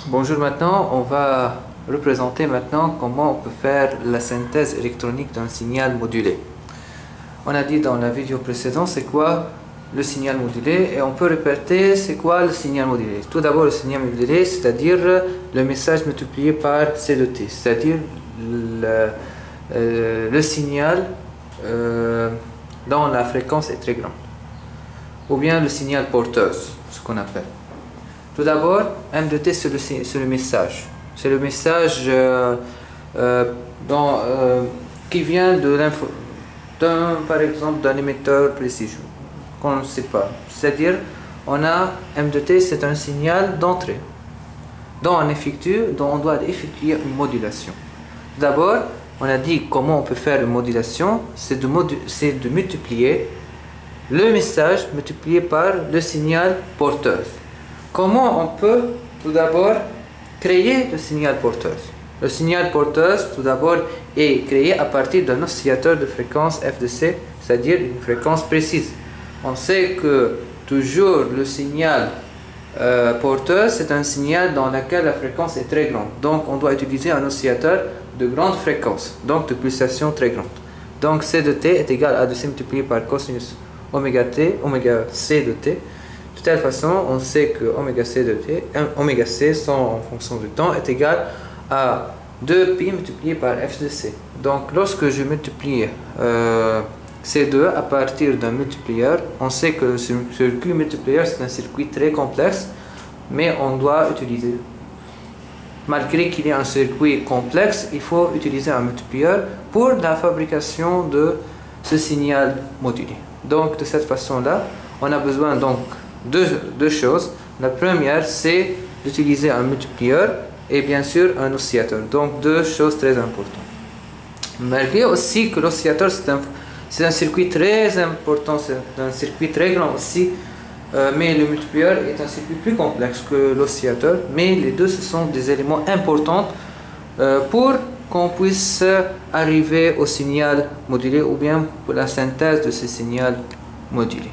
Bonjour, maintenant on va représenter maintenant comment on peut faire la synthèse électronique d'un signal modulé. On a dit dans la vidéo précédente c'est quoi le signal modulé et on peut répéter c'est quoi le signal modulé. Tout d'abord le signal modulé, c'est-à-dire le message multiplié par C de t, c'est-à-dire le signal dont la fréquence est très grande, ou bien le signal porteuse, ce qu'on appelle. Tout d'abord, M de t c'est le message. C'est le message qui vient par exemple d'un émetteur précis qu'on ne sait pas. C'est-à-dire, on a M de t, c'est un signal d'entrée dont on doit effectuer une modulation. D'abord, on a dit comment on peut faire une modulation, c'est de multiplier le message multiplié par le signal porteur. Comment on peut tout d'abord créer le signal porteur? Le signal porteur, tout d'abord, est créé à partir d'un oscillateur de fréquence f de c, c'est-à-dire une fréquence précise. On sait que toujours le signal porteur, c'est un signal dans lequel la fréquence est très grande. Donc on doit utiliser un oscillateur de grande fréquence, donc de pulsation très grande. Donc c de t est égal à 2c multiplié par cosinus oméga c de t. De telle façon, on sait que oméga c de t, oméga c en fonction du temps, est égal à 2pi multiplié par f de c. Donc lorsque je multiplie C2 à partir d'un multiplieur, on sait que le circuit multiplieur c'est un circuit très complexe, mais on doit utiliser, malgré qu'il y ait un circuit complexe, il faut utiliser un multiplieur pour la fabrication de ce signal modulé. Donc de cette façon-là, on a besoin donc deux choses. La première, c'est d'utiliser un multiplieur et bien sûr un oscillateur. Donc deux choses très importantes. Malgré aussi que l'oscillateur c'est un circuit très important, c'est un circuit très grand aussi, mais le multiplieur est un circuit plus complexe que l'oscillateur, mais les deux ce sont des éléments importants pour qu'on puisse arriver au signal modulé ou bien pour la synthèse de ce signal modulé.